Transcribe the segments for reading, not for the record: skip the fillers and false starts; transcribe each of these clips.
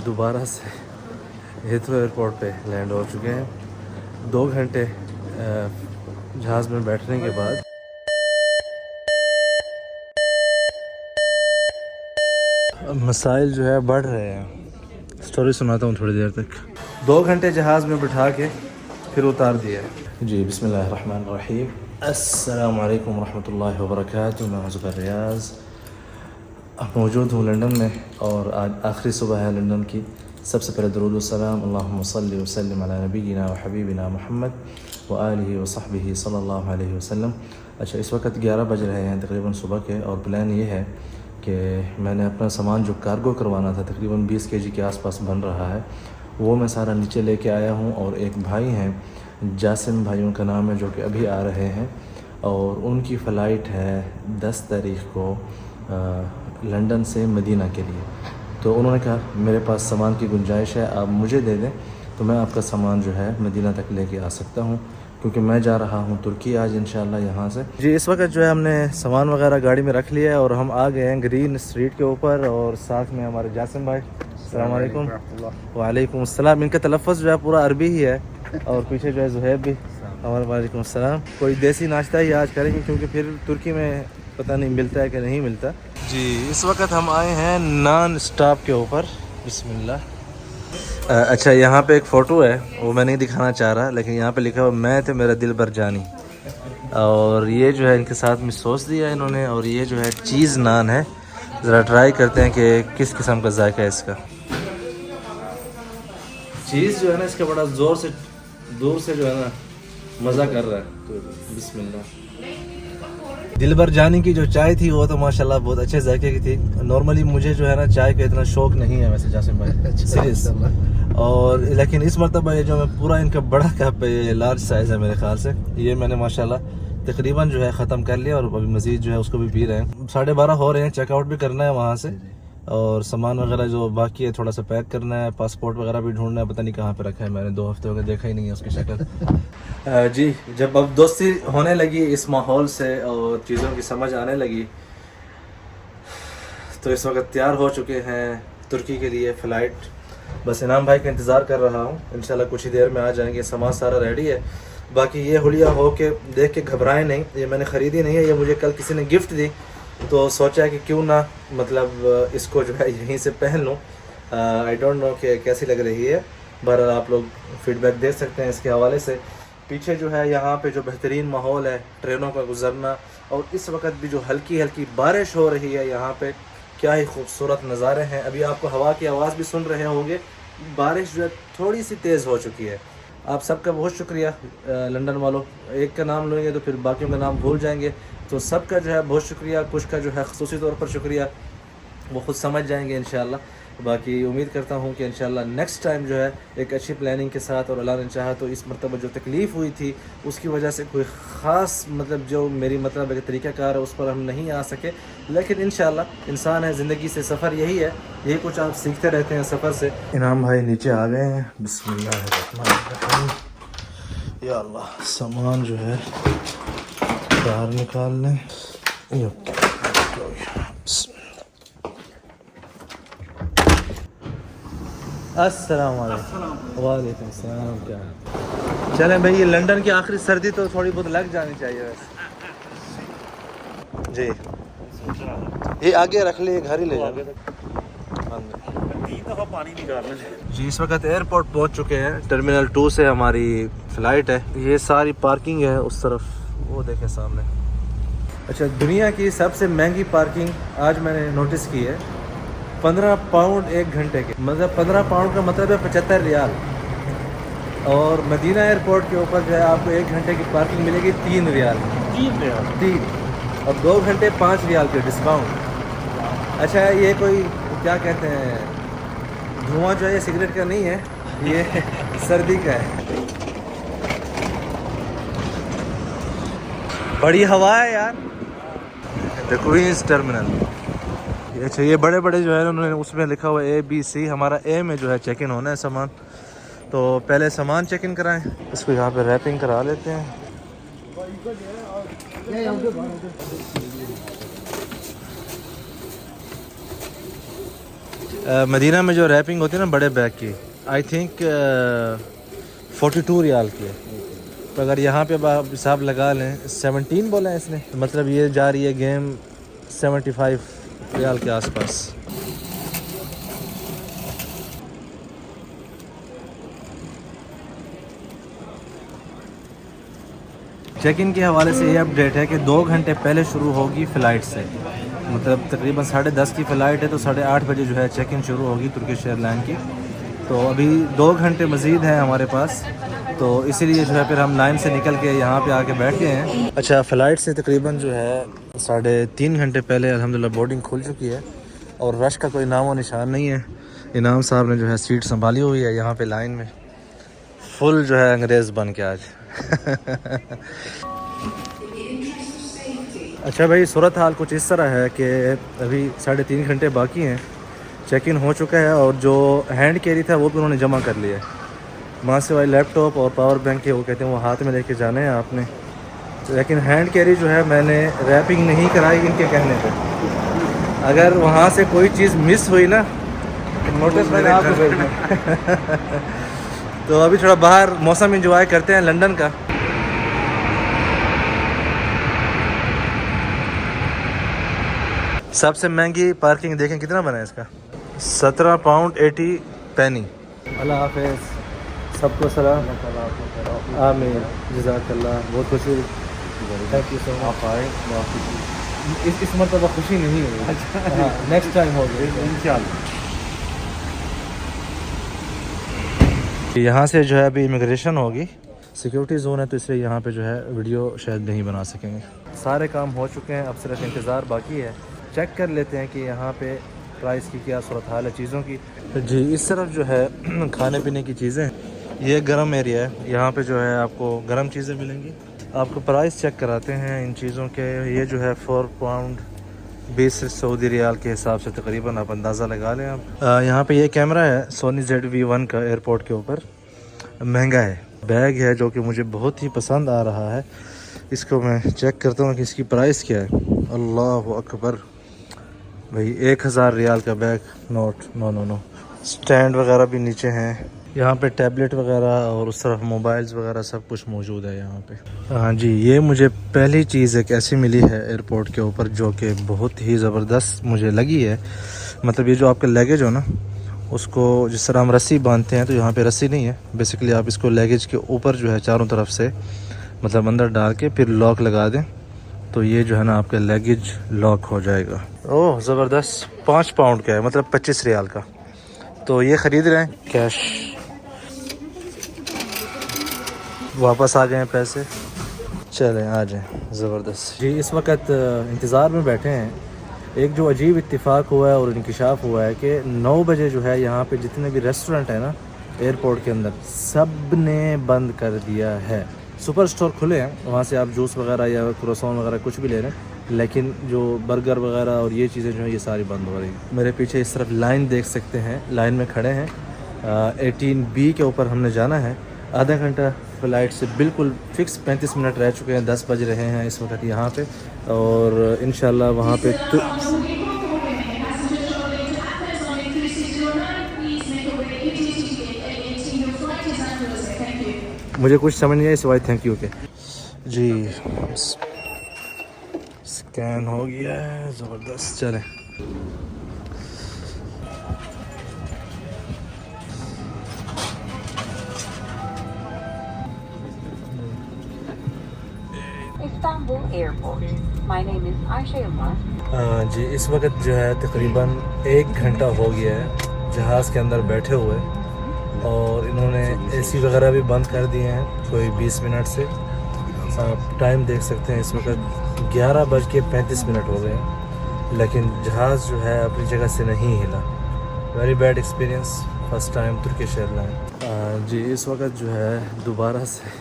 दोबारा से Heathrow airport पे लैंड हो चुके हैं। 2 घंटे जहाज़ में बैठने के बाद मसाइल जो है बढ़ रहे हैं। स्टोरी सुनाता हूँ थोड़ी देर तक। 2 घंटे जहाज़ में बिठा के फिर उतार दिया जी। बिस्मिल्लाहिर्रहमानिर्रहीम। अस्सलामु अलैकुम रहमतुल्लाहि व बरकातुहू। मैं ज़ुबैर रियाज़ मौजूद हूँ लंदन में और आज आखिरी सुबह है लंदन की। सबसे पहले दरूद व सलाम अल्लाहुम्मा सल्लि व सल्लिम अला नबीना व हबीबिना मुहम्मद व आलिहि व सहबिहि सल्लल्लाहु अलैहि वसल्लम। अच्छा, इस वक्त 11 बज रहे हैं तकरीबन सुबह के, और प्लान ये है कि मैंने अपना सामान जो कार्गो करवाना था तकरीबन 20 केजी के आसपास बन रहा है, वो मैं सारा नीचे लेके आया हूँ। और एक भाई हैं, जासिम भाइयों का नाम है, जो कि अभी आ रहे हैं और उनकी फ़्लाइट है 10 तारीख़ को लंदन से मदीना के लिए। तो उन्होंने कहा मेरे पास सामान की गुंजाइश है, आप मुझे दे दें तो मैं आपका सामान जो है मदीना तक लेके आ सकता हूँ, क्योंकि मैं जा रहा हूँ तुर्की आज इंशाल्लाह यहाँ से जी। इस वक्त जो है हमने सामान वगैरह गाड़ी में रख लिया है और हम आ गए हैं ग्रीन स्ट्रीट के ऊपर, और साथ में हमारे जासिम भाई। अस्सलाम वालेकुम। वालेकुम अस्सलाम। इनका तलफ़्फ़ुज़ जो है पूरा अरबी ही है, और पीछे जो है ज़ुहैब भी। वालेकुम अस्सलाम। कोई देसी नाश्ता ही आज करेंगे, क्योंकि फिर तुर्की में पता नहीं मिलता है कि नहीं मिलता जी। इस वक्त हम आए हैं नॉन स्टॉप के ऊपर। बिस्मिल्लाह। अच्छा, यहाँ पे एक फ़ोटो है, वो मैं नहीं दिखाना चाह रहा, लेकिन यहाँ पे लिखा हुआ मैं थे मेरा दिल भर जानी। और ये जो है इनके साथ में सॉस दिया इन्होंने, और ये जो है चीज़ नान है। ज़रा ट्राई करते हैं कि किस किस्म का जायका है इसका। चीज़ जो है ना इसका बड़ा ज़ोर से दूर से जो है ना मज़ा कर रहा है। तो बिस्मिल्लाह। दिलबर जानी की जो चाय थी वो तो माशाल्लाह बहुत अच्छे जायके की थी। नॉर्मली मुझे जो है ना चाय का इतना शौक नहीं है वैसे जासिम भाई, सीरियस। और लेकिन इस मरतबा ये जो मैं पूरा इनका बड़ा कप है, ये लार्ज साइज़ है मेरे ख्याल से, ये मैंने माशाल्लाह तकरीबन जो है ख़त्म कर लिया, और अभी मज़ीद जो है उसको भी पी रहे हैं। 12:30 हो रहे हैं, चेकआउट भी करना है वहाँ से, और सामान वगैरह जो बाकी है थोड़ा सा पैक करना है। पासपोर्ट वगैरह भी ढूंढना है, पता नहीं कहाँ पे रखा है, मैंने 2 हफ्ते हो गए देखा ही नहीं है उसकी शक्ल जी। जब अब दोस्ती होने लगी इस माहौल से और चीज़ों की समझ आने लगी, तो इस वक्त तैयार हो चुके हैं तुर्की के लिए फ़्लाइट। बस इनाम भाई का इंतज़ार कर रहा हूँ, इंशाल्लाह कुछ ही देर में आ जाएंगे। सामान सारा रेडी है, बाकी ये हुलिया हो के देख के घबराएं नहीं, ये मैंने ख़रीदी नहीं है, ये मुझे कल किसी ने गिफ्ट दी, तो सोचा है कि क्यों ना मतलब इसको जो है यहीं से पहन लूँ। आई डोंट नो कि कैसी लग रही है, बहरहाल आप लोग फीडबैक दे सकते हैं इसके हवाले से। पीछे जो है यहाँ पे जो बेहतरीन माहौल है, ट्रेनों का गुजरना, और इस वक्त भी जो हल्की हल्की बारिश हो रही है यहाँ पे, क्या ही खूबसूरत नज़ारे हैं। अभी आपको हवा की आवाज़ भी सुन रहे होंगे, बारिश जो है थोड़ी सी तेज़ हो चुकी है। आप सबका बहुत शुक्रिया लंदन वालों। एक का नाम लेंगे तो फिर बाकियों का नाम भूल जाएंगे, तो सबका जो है बहुत शुक्रिया। कुछ का जो है ख़ुसूसी तौर पर शुक्रिया, वो ख़ुद समझ जाएंगे इंशाल्लाह। बाकी उम्मीद करता हूँ कि इंशाल्लाह नेक्स्ट टाइम जो है एक अच्छी प्लानिंग के साथ, और अल्लाह ने चाहा तो इस मरतबा जो तकलीफ़ हुई थी उसकी वजह से कोई ख़ास मतलब जो मेरी मतलब एक तरीक़ाकार है उस पर हम नहीं आ सके, लेकिन इंशाल्लाह इंसान है, ज़िंदगी से सफ़र यही है, यही कुछ आप सीखते रहते हैं सफ़र से। इनाम भाई नीचे आ गए हैं। बिस्मिल्लाहिर्रहमानिर्रहीम। या अल्लाह, सामान जो है बाहर निकालने। अस्सलाम वालेकुम सलाम। क्या चलें भाई, ये लंदन की आखिरी सर्दी तो थोड़ी बहुत लग जानी चाहिए वैसे जी। ये आगे रख ले, घर ही ले जाओ। पानी निकालने जी। इस वक्त एयरपोर्ट पहुंच चुके हैं, टर्मिनल 2 से हमारी फ़्लाइट है। ये सारी पार्किंग है उस तरफ, वो देखें सामने। अच्छा, दुनिया की सबसे महंगी पार्किंग आज मैंने नोटिस की है, 15 पाउंड 1 घंटे के, मतलब 15 पाउंड का मतलब है 75 रियाल। और मदीना एयरपोर्ट के ऊपर जो है आपको 1 घंटे की पार्किंग मिलेगी 3 रियाल। 3 और 2 घंटे 5 रियाल के डिस्काउंट। अच्छा, ये कोई क्या कहते हैं, धुआं जो है ये सिगरेट का नहीं है, ये सर्दी का है। बड़ी हवा है यार। The Queens terminal. अच्छा, ये बड़े बड़े जो है उन्होंने उसमें लिखा हुआ ABC। हमारा A में जो है चेक इन होना है सामान, तो पहले सामान चेक इन कराएं, इसको यहाँ पे रैपिंग करा लेते हैं। मदीना में जो रैपिंग होती है ना बड़े बैग की, आई थिंक 42 रियाल की है। तो अगर यहाँ पे आप हिसाब लगा लें 17 बोला है इसने, तो मतलब ये जा रही है गेम 75 रियाल के आसपास। चेक इन के हवाले से ये अपडेट है कि 2 घंटे पहले शुरू होगी फ़्लाइट से, मतलब तकरीबन 10:30 की फ़्लाइट है तो 8:30 बजे जो है चेक इन शुरू होगी तुर्किश एयरलाइन की। तो अभी 2 घंटे मज़ीद हैं हमारे पास, तो इसीलिए जो है फिर हम लाइन से निकल के यहाँ पे आके बैठ गए हैं। अच्छा, फ़्लाइट से तकरीबन जो है 3.5 घंटे पहले अल्हम्दुलिल्लाह बोर्डिंग खुल चुकी है और रश का कोई नामो निशान नहीं है। इनाम साहब ने जो है सीट संभाली हुई है यहाँ पे लाइन में, फुल जो है अंग्रेज़ बन के आज। अच्छा भाई, सूरत हाल कुछ इस तरह है कि अभी 3.5 घंटे बाकी हैं, चेक इन हो चुका है और जो हैंड कैरी था वो भी उन्होंने जमा कर लिया है। वहाँ से भाई लैपटॉप और पावर बैंक के वो कहते हैं वो हाथ में लेके जाने हैं आपने, लेकिन हैंड कैरी जो है मैंने रैपिंग नहीं कराई इनके कहने पे। अगर वहाँ से कोई चीज़ मिस हुई ना तो नोटिस मैंने आपको भेजना। तो अभी थोड़ा बाहर मौसम एंजॉय करते हैं लंदन का। सबसे महंगी पार्किंग देखें कितना बना है इसका, 17 पाउंड 80 पैनी। अल्लाह हाफिज़, सबको सलाम। आमीन, जज़ाकल्लाह, बहुत खुशी। Thank you so much. आए इस मरतबा खुशी नहीं हुई, नेक्स्ट टाइम होगी इंशाल्लाह। यहाँ से जो है अभी इमिग्रेशन होगी, सिक्योरिटी जोन है तो इसलिए यहाँ पे जो है वीडियो शायद नहीं बना सकेंगे। सारे काम हो चुके हैं, अब सिर्फ इंतज़ार बाकी है। चेक कर लेते हैं कि यहाँ पे प्राइस की क्या सूरत हाल है चीज़ों की। जी, इस तरफ जो है खाने पीने की चीज़ें, ये गर्म एरिया है, यहाँ पे जो है आपको गर्म चीज़ें मिलेंगी। आपको प्राइस चेक कराते हैं इन चीज़ों के। ये जो है 4 पाउंड 20 सऊदी रियाल के हिसाब से तकरीबन आप अंदाज़ा लगा लें आप। यहाँ पे ये कैमरा है सोनी ZV-1 का, एयरपोर्ट के ऊपर महंगा है। बैग है जो कि मुझे बहुत ही पसंद आ रहा है, इसको मैं चेक करता हूँ कि इसकी प्राइस क्या है। अल्लाह अकबर भाई, 1000 रियाल का बैग, नो। स्टैंड वगैरह भी नीचे हैं, यहाँ पे टैबलेट वगैरह और उस तरफ मोबाइल्स वगैरह सब कुछ मौजूद है यहाँ पे। हाँ जी, ये मुझे पहली चीज़ एक ऐसी मिली है एयरपोर्ट के ऊपर जो कि बहुत ही ज़बरदस्त मुझे लगी है। मतलब ये जो आपका लगेज हो ना, उसको जिस तरह हम रस्सी बांधते हैं तो यहाँ पे रस्सी नहीं है, बेसिकली आप इसको लगेज के ऊपर जो है चारों तरफ से मतलब अंदर डाल के फिर लॉक लगा दें तो ये जो है ना आपका लगेज लॉक हो जाएगा। ओह ज़बरदस्त, 5 पाउंड का है, मतलब 25 रियाल का। तो ये ख़रीद रहे हैं कैश। वापस आ गए हैं पैसे, चलें आ जाएं। ज़बरदस्त जी, इस वक्त इंतज़ार में बैठे हैं। एक जो अजीब इत्तेफाक हुआ है और इंकशाफ हुआ है कि 9 बजे जो है यहाँ पे जितने भी रेस्टोरेंट है ना एयरपोर्ट के अंदर, सब ने बंद कर दिया है। सुपर स्टोर खुले हैं, वहाँ से आप जूस वगैरह या क्रोसॉन वगैरह कुछ भी ले रहे हैं, लेकिन जो बर्गर वगैरह और ये चीज़ें जो हैं ये सारी बंद हो रही हैं। मेरे पीछे इस तरफ लाइन देख सकते हैं, लाइन में खड़े हैं। 18B के ऊपर हमने जाना है। आधा घंटा फ़्लाइट से बिल्कुल फ़िक्स 35 मिनट रह चुके हैं, 10 बज रहे हैं इस वक्त यहाँ पे, और इंशाल्लाह वहाँ पे मुझे कुछ समझ नहीं आया सिवाय थैंक यू के। जी, स्कैन हो गया है, ज़बरदस्त। चलें Istanbul Airport. My name is Ayşe Yılmaz. जी, इस वक्त जो है तकरीबन 1 घंटा हो गया है जहाज़ के अंदर बैठे हुए, और इन्होंने AC वगैरह भी बंद कर दिए हैं कोई 20 मिनट से। आप टाइम देख सकते हैं, इस वक्त 11:35 हो गए हैं, लेकिन जहाज़ जो है अपनी जगह से नहीं हिला। Very bad experience, first time Turkish airline. जी, इस वक्त जो है दोबारा से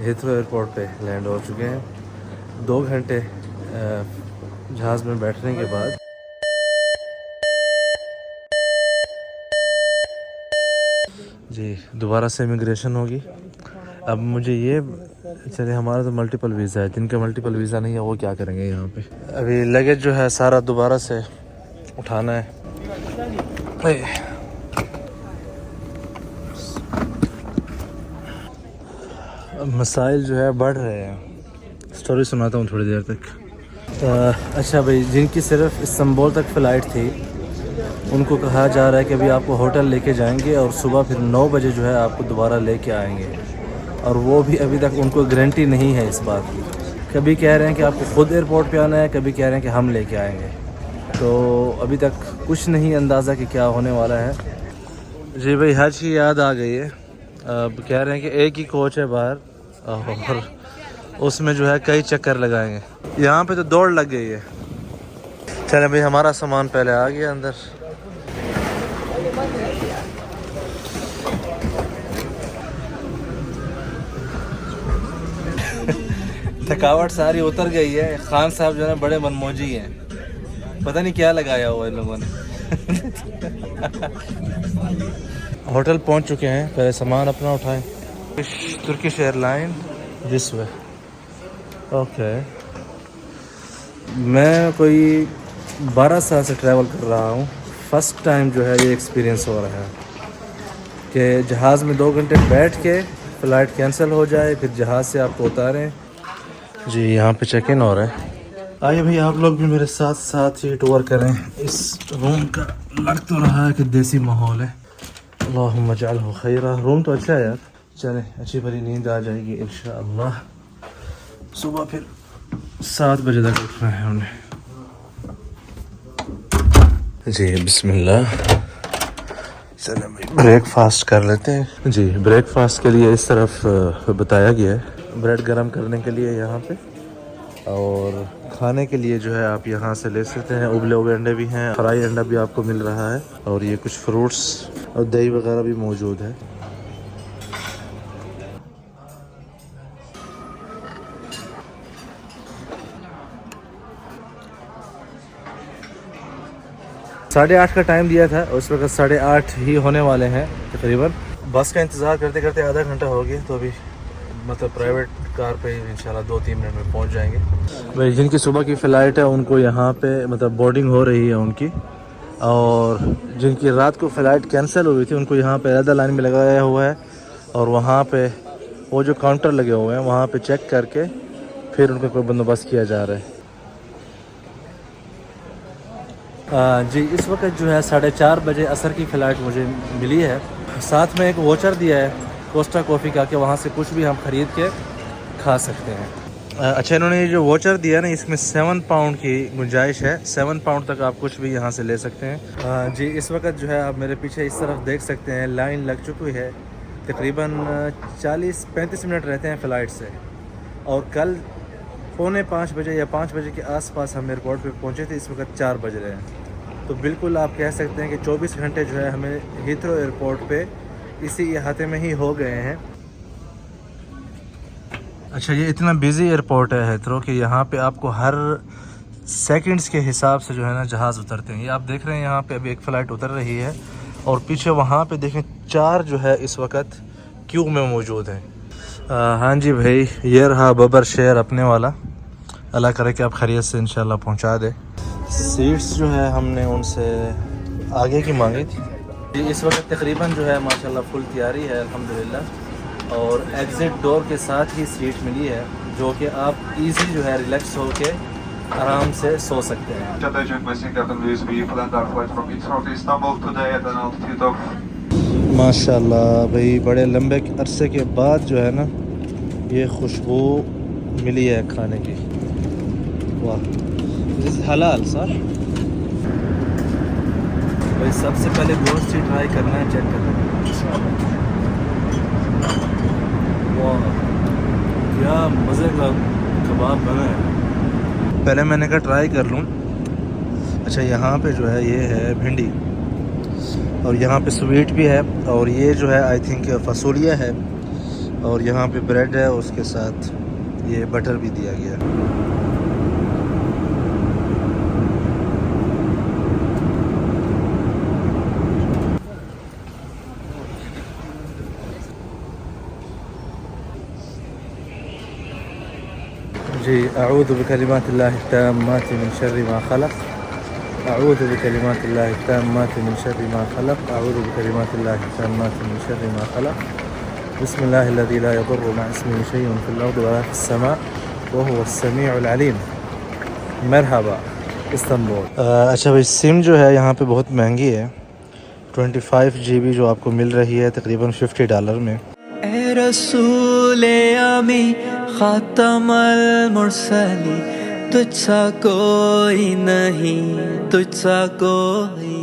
हीथ्रो एयरपोर्ट पे लैंड हो चुके हैं। 2 घंटे जहाज़ में बैठने के बाद जी दोबारा से इमिग्रेशन होगी। अब मुझे ये चले, हमारा तो मल्टीपल वीज़ा है, जिनका मल्टीपल वीज़ा नहीं है वो क्या करेंगे यहाँ पे। अभी लगेज जो है सारा दोबारा से उठाना है। मसाइल जो है बढ़ रहे हैं। स्टोरी सुनाता हूँ थोड़ी देर तक। अच्छा भाई, जिनकी सिर्फ इस्तांबुल तक फ़्लाइट थी उनको कहा जा रहा है कि अभी आपको होटल लेके जाएंगे और सुबह फिर 9 बजे जो है आपको दोबारा लेके आएंगे, और वो भी अभी तक उनको गारंटी नहीं है इस बात की। कभी कह रहे हैं कि आपको ख़ुद एयरपोर्ट पे आना है, कभी कह रहे हैं कि हम लेके आएंगे। तो अभी तक कुछ नहीं अंदाज़ा कि क्या होने वाला है। जी भाई, हज की याद आ गई है। अब कह रहे हैं कि एक ही कोच है बाहर और उसमें जो है कई चक्कर लगाएंगे। यहाँ पे तो दौड़ लग गई है। चले भाई, हमारा सामान पहले आ गया अंदर। थकावट सारी उतर गई है। खान साहब जो है बड़े मनमौजी हैं, पता नहीं क्या लगाया हुआ इन लोगों ने। होटल पहुंच चुके हैं, पहले सामान अपना उठाएं। Turkish airline this way. Okay, मैं कोई 12 साल से ट्रैवल कर रहा हूँ। फर्स्ट टाइम जो है ये एक्सपीरियंस हो रहा है कि जहाज़ में 2 घंटे बैठ के फ़्लाइट कैंसिल हो जाए, फिर जहाज़ से आपको उतारें। जी, यहाँ पे चेक इन हो रहा है। आइए भाई, आप लोग भी मेरे साथ साथ ही टूर करें। इस रूम का लग तो रहा है कि देसी माहौल है। अल्लाहुम्मा जअलहु खैरा। रूम तो अच्छा है यार। चलें, अच्छी भली नींद आ जाएगी इंशाअल्लाह। सुबह फिर 7 बजे तक उठना है हमने। जी बिस्मिल्लाह। चलें भाई, ब्रेकफास्ट कर लेते हैं। जी, ब्रेकफास्ट के लिए इस तरफ बताया गया है। ब्रेड गरम करने के लिए यहाँ पे, और खाने के लिए जो है आप यहाँ से ले सकते हैं। उबले हुए अंडे भी हैं, फ्राई अंडा भी आपको मिल रहा है, और ये कुछ फ्रूट्स और दही वगैरह भी मौजूद है। साढ़े 8 का टाइम दिया था, उस वक्त 8:30 ही होने वाले हैं तकरीबन। बस का इंतज़ार करते करते आधा घंटा हो गया, तो अभी मतलब प्राइवेट कार पे इंशाल्लाह 2-3 मिनट में पहुंच जाएंगे। भाई, जिनकी सुबह की फ़्लाइट है उनको यहाँ पे मतलब बोर्डिंग हो रही है उनकी, और जिनकी रात को फ़्लाइट कैंसिल हुई थी उनको यहाँ पे अलग लाइन में लगाया हुआ है, और वहाँ पे वो जो काउंटर लगे हुए हैं वहाँ पे चेक करके फिर उनका कोई बंदोबस्त किया जा रहा है। जी, इस वक्त जो है 4:30 बजे असर की फ़्लाइट मुझे मिली है। साथ में एक वोचर दिया है कोस्टा कॉफ़ी का, कि वहाँ से कुछ भी हम ख़रीद के खा सकते हैं। अच्छा, इन्होंने ये जो वोचर दिया ना, इसमें 7 पाउंड की गुंजाइश है। 7 पाउंड तक आप कुछ भी यहाँ से ले सकते हैं। जी, इस वक्त जो है आप मेरे पीछे इस तरफ देख सकते हैं, लाइन लग चुकी है। तकरीबन 40-35 मिनट रहते हैं फ़्लाइट से, और कल 4:45 बजे या 5 बजे के आसपास हम एयरपोर्ट पे पहुँचे थे। इस वक्त 4 बज रहे हैं, तो बिल्कुल आप कह सकते हैं कि 24 घंटे जो है हमें हीथ्रो एयरपोर्ट पे इसी इहाते में ही हो गए हैं। अच्छा, ये इतना बिज़ी एयरपोर्ट है हीथ्रो कि यहाँ पे आपको हर सेकंड्स के हिसाब से जो है ना जहाज़ उतरते हैं। ये आप देख रहे हैं, यहाँ पे अभी एक फ़्लाइट उतर रही है, और पीछे वहाँ पे देखें 4 जो है इस वक्त क्यू में मौजूद हैं। हाँ जी भाई, ये रहा बबर शेयर अपने वाला। अल्लाह करे कि आप खैरियत से इंशाल्लाह पहुँचा दे। सीट्स जो है हमने उनसे आगे की मांगी थी। इस वक्त तकरीबन जो है माशाल्लाह फुल तैयारी है अल्हम्दुलिल्लाह, और एग्ज़िट डोर के साथ ही सीट मिली है, जो कि आप इजी जो है रिलैक्स हो के आराम से सो सकते हैं। माशाल्लाह भाई, बड़े लंबे अरसे के बाद जो है ना ये खुशबू मिली है खाने की। वाह, दिस इज़ हलाल सर। भाई, सबसे पहले गोश्त ही ट्राई करना है, चेक करना है। वाह, क्या मज़े का कबाब बना है। पहले मैंने कहा ट्राई कर लूँ। अच्छा, यहाँ पे जो है ये है भिंडी, और यहाँ पे स्वीट भी है, और ये जो है आई थिंक फसूलिया है, और यहाँ पे ब्रेड है, उसके साथ ये बटर भी दिया गया है। जी, अऊज़ु बिकलिमातिल्लाहि ताम्माति मिन शर्रि मा खलक़। अऊज़ु बिकलिमातिल्लाहि ताम्माति मिन शर्रि मा खलक़, अऊज़ु बिकलिमातिल्लाहि ताम्माति मिन शर्रि मा खलक़, बिस्मिल्लाहिल्लज़ी ला यदुर्रु मअ इस्मिही शय'उन फिल अर्दि वला फिस समा व हुवस समीउल अलीम। मरहबा इस्तांबुल। अच्छा भाई, सिम जो है यहाँ पे बहुत महंगी है। 25 GB जो आपको मिल रही है तकरीबन $50 में। ए रसूले आमी खातमल मुरसली, तुझसा कोई नहीं, तुझसा कोई